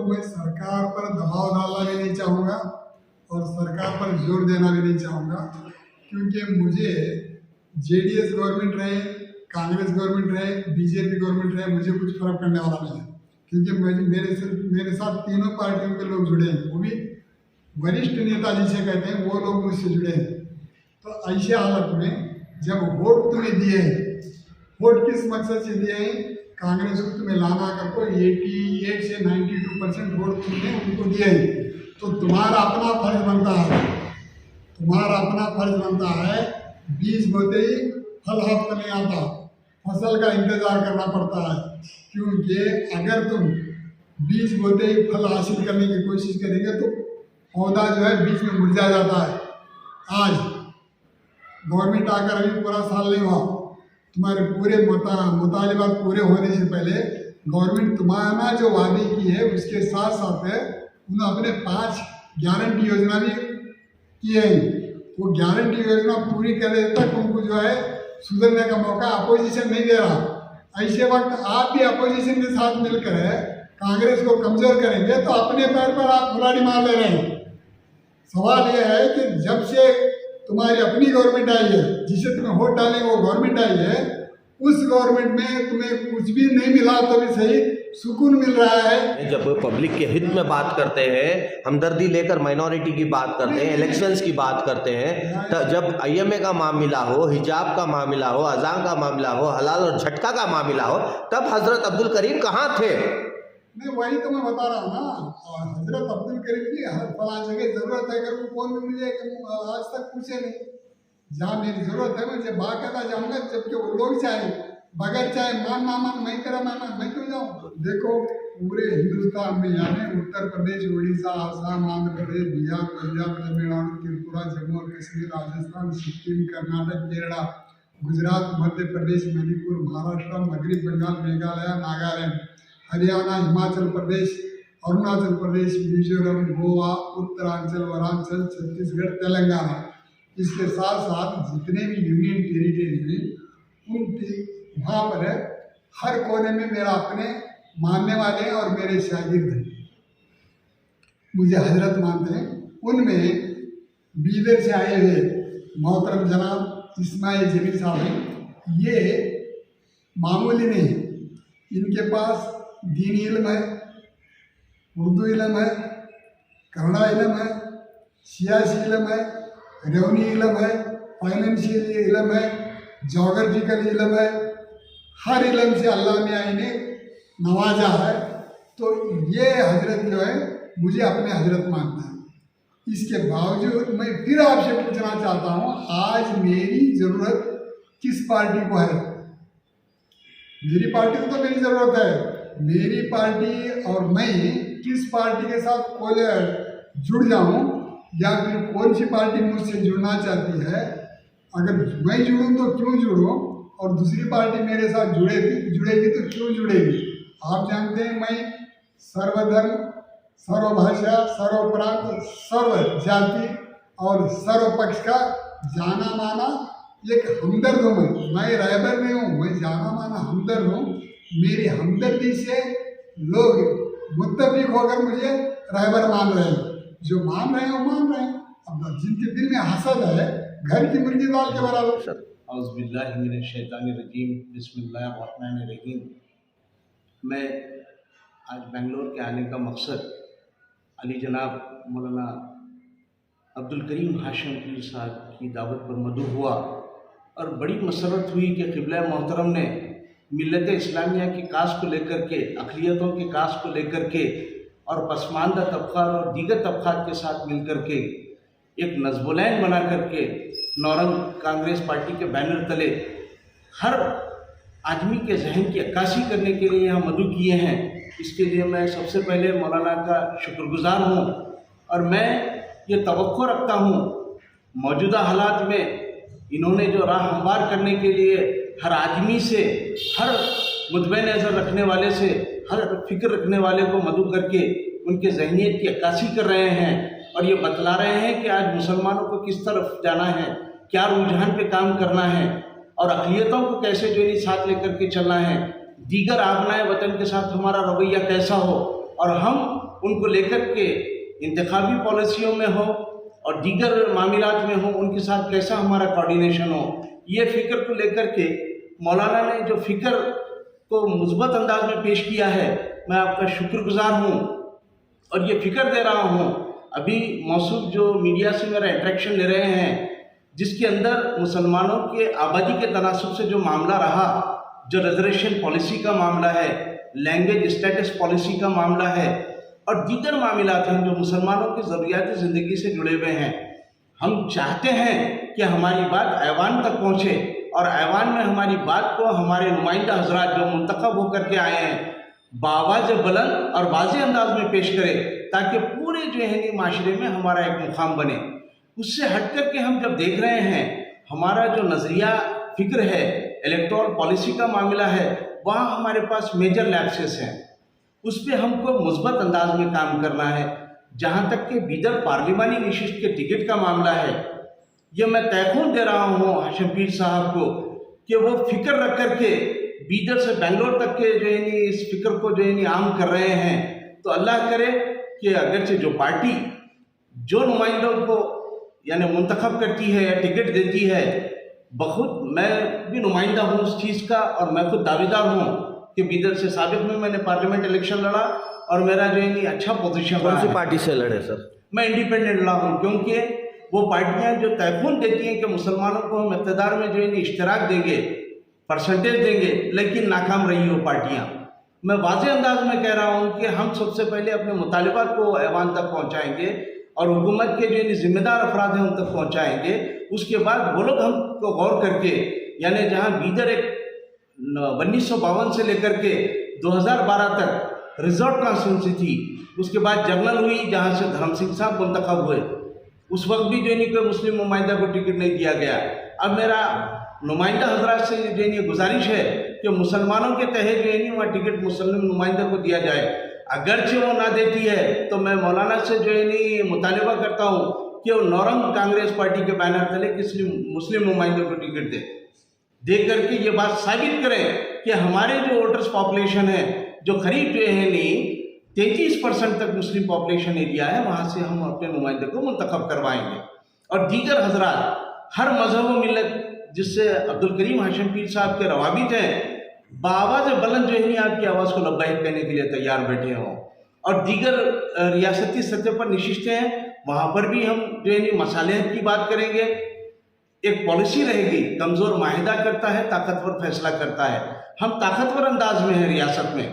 देखो, मैं सरकार पर दबाव डालना भी नहीं चाहूँगा और सरकार पर जोर देना भी नहीं चाहूँगा, क्योंकि मुझे जेडीएस गवर्नमेंट रहे, कांग्रेस गवर्नमेंट रहे, बीजेपी गवर्नमेंट रहे, मुझे कुछ फर्क पड़ने वाला नहीं है, क्योंकि मेरे साथ तीनों पार्टियों के लोग जुड़े हैं, वो भी वरिष्ठ नेता जिसे कहते हैं वो लोग मुझसे जुड़े हैं। तो ऐसे हालत में जब वोट तुम्हें दिए हैं, वोट किस मकसद से दिए हैं? कांग्रेस को तुम्हें लाना करको 88 से 92% वोट तुमने उनको दिए हैं, तो तुम्हारा अपना फर्ज बनता है, बीज बोते ही फल हाथ नहीं आता, फसल का इंतजार करना पड़ता है, क्योंकि अगर तुम बीज बोते ही फल हासिल करने की कोशिश करेंगे तो पौधा जो है बीच में मुरझा जाता है। आज गवर्नमेंट आकर अभी पूरा साल नहीं हुआ, तुम्हारे पूरे मुतालिबात पूरे होने से पहले गवर्नमेंट तुम्हारा जो वादे की है उसके साथ साथ उन्होंने अपने 5 गारंटी योजना भी किए हैं। वो गारंटी योजना पूरी करने तक उनको जो है सुधरने का मौका अपोजिशन नहीं दे रहा। ऐसे वक्त आप भी अपोजिशन के साथ मिलकर कांग्रेस को कमजोर करेंगे तो अपने पैर पर आप कुल्हाड़ी मार ले रहे हैं। सवाल यह है कि जब से तुम्हारी अपनी गवर्नमेंट आई है, जिसे तुम्हें वोट डालेंगे वो गवर्नमेंट आई है, उस गवर्नमेंट में तुम्हें कुछ भी नहीं मिला तो भी सही सुकून मिल रहा है। जब पब्लिक के हित में बात करते हैं, हमदर्दी लेकर माइनॉरिटी की बात करते हैं, इलेक्शंस की बात करते हैं, तो जब आईएमए का मामला हो, हिजाब का मामला हो, अजान का मामला हो, हलाल और झटका का मामला हो, तब हजरत अब्दुल करीम कहाँ थे? नहीं, वही तो मैं बता रहा हूँ ना। और हजरत अब्दुल करीम की हर फलां जगह जरूरत है, अगर वो कौन भी मुझे आज तक पूछे नहीं। जहाँ मेरी जरूरत है मुझे बाकायदा जाऊँगा, जबकि वो लोग चाहे बगैर चाहे मान ना मान मैं तेरा मान मैं क्यों जाऊँ। देखो, पूरे हिंदुस्तान में यानी उत्तर प्रदेश, उड़ीसा, आसाम, आंध्र प्रदेश, बिहार, पंजाब, तमिलनाडु, त्रिपुरा, जम्मू और कश्मीर, राजस्थान, सिक्किम, कर्नाटक, केरला, गुजरात, मध्य प्रदेश, मणिपुर, महाराष्ट्र, मगरब बंगाल, मेघालय, नागालैंड, हरियाणा, हिमाचल प्रदेश, अरुणाचल प्रदेश, मिजोरम, गोवा, उत्तरांचल, वरांचल, छत्तीसगढ़, तेलंगाना, इसके साथ साथ जितने भी यूनियन टेरिटरी हैं उन वहाँ पर हर कोने में मेरा अपने मानने वाले हैं और मेरे शागिर्द हैं, मुझे हजरत मानते हैं। उनमें बीदर से आए हुए मोहतरम जनाब इस्माइल जमील साहब हैं। ये मामूली नहीं, इनके पास दीनी इल्म है, उर्दू इल्म है, कन्नड़ा इल्म है, सियासी इल्म है, रेवन्यू इल्म है, फाइनेंशियल इल्म है, जोग्राफिकल इल्म है, हर इल्म से अल्लाह ने इन्हें नवाजा है। तो ये हजरत जो है मुझे अपने हजरत मानता है। इसके बावजूद मैं फिर आपसे पूछना चाहता हूँ, आज मेरी ज़रूरत किस पार्टी को है? मेरी पार्टी को तो मेरी ज़रूरत है। मेरी पार्टी और मैं किस पार्टी के साथ जुड़ जाऊँ या फिर कौन सी पार्टी मुझसे जुड़ना चाहती है? अगर मैं जुड़ूँ तो क्यों जुड़ूँ और दूसरी पार्टी मेरे साथ जुड़ेगी तो क्यों जुड़ेगी? आप जानते हैं मैं सर्वधर्म, सर्वभाषा, सर्वप्रांत, सर्व जाति और सर्व पक्ष का जाना माना एक हमदर्द हूँ। मैं रहबर नहीं हूँ, मैं जाना माना हमदर्द हूँ। मेरी हमदर्दी से लोग मुत्तफिक होकर मुझे रहबर मान रहे हैं। जो मान रहे हैं वो मान रहे हैं। अब जिनके दिल में हसद है, घर की मुर्गी दाल के बराबर। औज़ुबिल्लाहि मिनश शैतानिर रजीम, बिस्मिल्लाहिर्रहमानिर रहीम। मैं आज बेंगलोर के आने का मकसद अली जनाब मौलाना अब्दुल करीम हाशिम पीर साहब की दावत पर मदऊ हुआ और बड़ी मसरत हुई कि क़िबला मोहतरम ने मिल्लत इस्लामिया की कास को लेकर के, अक़लियतों के कास को लेकर के और पसमानदा तबक़ात और दीगर तबक़ात के साथ मिलकर के एक नज़्बुलैन बना करके नौरंग कांग्रेस पार्टी के बैनर तले हर आदमी के जहन की अक्कासी करने के लिए यहाँ मदऊ किए हैं। इसके लिए मैं सबसे पहले मौलाना का शुक्रगुज़ार हूँ और मैं ये तवक्को रखता हूँ मौजूदा हालात में इन्होंने जो राह हमवार करने के लिए हर आदमी से, हर मुद्दे नज़र रखने वाले से, हर फिक्र रखने वाले को मदऊ करके उनके ज़हनियत की अक्कासी कर रहे हैं और ये बतला रहे हैं कि आज मुसलमानों को किस तरफ जाना है, क्या रुझान पे काम करना है और अक़लियतों को कैसे जो साथ लेकर के चलना है, दीगर आबनाए वतन के साथ हमारा रवैया कैसा हो। اور ہم ان کو لے کر کے انتخابی پالیسیوں میں ہو اور دیگر معاملات میں ہو ان کے ساتھ کیسا ہمارا کوارڈینیشن ہو، یہ فکر کو لے کر کے مولانا نے جو فکر کو مثبت انداز میں پیش کیا ہے، میں آپ کا شکر گزار ہوں اور یہ فکر دے رہا ہوں۔ ابھی موصول جو میڈیا سے میرا انٹریکشن لے رہے ہیں، جس کے اندر مسلمانوں کے آبادی کے تناسب سے جو معاملہ رہا، جو ریزرویشن پالیسی کا معاملہ ہے، لینگویج اسٹیٹس پالیسی کا معاملہ ہے اور دیگر معاملات ہیں جو مسلمانوں کی ضروریات زندگی سے جڑے ہوئے ہیں، ہم چاہتے ہیں کہ ہماری بات ایوان تک پہنچے اور ایوان میں ہماری بات کو ہمارے نمائندہ حضرات جو منتخب ہو کر کے آئے ہیں بآواز بلند اور واضح انداز میں پیش کرے، تاکہ پورے جو ہے معاشرے میں ہمارا ایک مقام بنے۔ اس سے ہٹ کر کے ہم جب دیکھ رہے ہیں ہمارا جو نظریہ فکر ہے، الیکٹورل پالیسی کا معاملہ ہے، وہاں ہمارے پاس میجر لیپسز ہیں، اس پہ ہم کو مثبت انداز میں کام کرنا ہے۔ جہاں تک کہ بیدر پارلیمانی نشست کے ٹکٹ کا معاملہ ہے، یہ میں تیقن دے رہا ہوں ہاشم پیر صاحب کو کہ وہ فکر رکھ کر کے بیدر سے بنگلور تک کے جو ہے اس فکر کو جو ہے عام کر رہے ہیں۔ تو اللہ کرے کہ اگرچہ جو پارٹی جو نمائندوں کو یعنی منتخب کرتی ہے یا ٹکٹ دیتی ہے، بخود میں بھی نمائندہ ہوں اس چیز کا اور میں خود دعویدار ہوں کہ بیدر سے سابق میں نے پارلیمنٹ الیکشن لڑا اور میرا جو ہے اچھا پوزیشن کون رہا سی ہے۔ پارٹی سے لڑے سر؟ میں انڈیپینڈنٹ رہا ہوں، کیونکہ وہ پارٹیاں جو تیقن دیتی ہیں کہ مسلمانوں کو ہم اقتدار میں جو ہے اشتراک دیں گے، پرسنٹیج دیں گے، لیکن ناکام رہی وہ پارٹیاں۔ میں واضح انداز میں کہہ رہا ہوں کہ ہم سب سے پہلے اپنے مطالبات کو ایوان تک پہنچائیں گے اور حکومت کے جو ذمہ دار افراد ہیں ان تک پہنچائیں گے۔ اس کے بعد وہ لوگ ہم کو غور کر کے یعنی جہاں بیدر ایک 1952 سے لے کر کے 2012 تک ریزورٹ کانسٹیٹوینسی تھی، اس کے بعد جنرل ہوئی جہاں سے دھرم سنگھ صاحب منتخب ہوئے، اس وقت بھی جو کوئی مسلم نمائندہ کو ٹکٹ نہیں دیا گیا۔ اب میرا نمائندہ حضرات سے جو گزارش ہے کہ مسلمانوں کے تحت جو وہاں ٹکٹ مسلم نمائندہ کو دیا جائے، اگرچہ وہ نہ دیتی ہے تو میں مولانا سے جو مطالبہ کرتا ہوں کہ وہ نورنگ کانگریس پارٹی کے بینر تلے کسی مسلم نمائندے کو ٹکٹ دے کر کے یہ بات ثابت کریں کہ ہمارے جو ووٹرز پاپولیشن ہے جو قریب جو ہے 33% تک مسلم پاپولیشن ایریا ہے، وہاں سے ہم اپنے نمائندے کو منتخب کروائیں گے۔ اور دیگر حضرات ہر مذہب و ملت جس سے عبدالکریم ہاشم پیر صاحب کے روابط ہیں، بآواز بلند جو ہے آپ کی آواز کو لبیک کہنے کے لیے تیار بیٹھے ہوں۔ اور دیگر ریاستی سطح پر نشستیں ہیں، وہاں پر بھی ہم جو ہے مصالحت کی بات کریں گے۔ ایک پالیسی رہے گی، کمزور معاہدہ کرتا ہے، طاقتور فیصلہ کرتا ہے۔ ہم طاقتور انداز میں ہیں ریاست میں،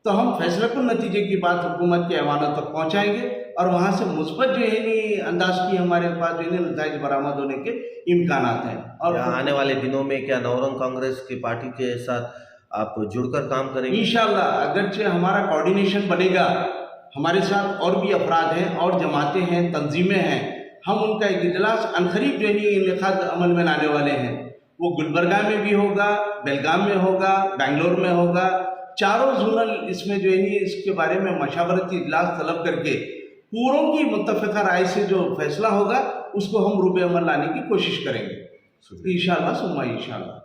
تو ہم فیصلہ کن نتیجے کی بات حکومت کے ایوانوں تک پہنچائیں گے اور وہاں سے مثبت جو ہے انداز کی ہمارے پاس جو ہے نتائج برآمد ہونے کے امکانات ہیں۔ اور آنے والے دنوں میں کیا نورنگ کانگریس کی پارٹی کے ساتھ آپ جڑ کر کام کریں گے؟ انشاءاللہ اگرچہ ہمارا کوارڈینیشن بنے گا، ہمارے ساتھ اور بھی افراد ہیں اور جماعتیں ہیں، تنظیمیں ہیں، ہم ان کا ایک اجلاس عنقریب جو ہے انعقاد عمل میں لانے والے ہیں۔ وہ گلبرگہ میں بھی ہوگا، بیلگام میں ہوگا، بنگلور میں ہوگا، چاروں زونل اس میں جو ہے اس کے بارے میں مشاورتی اجلاس طلب کر کے پوروں کی متفقہ رائے سے جو فیصلہ ہوگا اس کو ہم روبے عمل لانے کی کوشش کریں گے انشاءاللہ ثم انشاءاللہ۔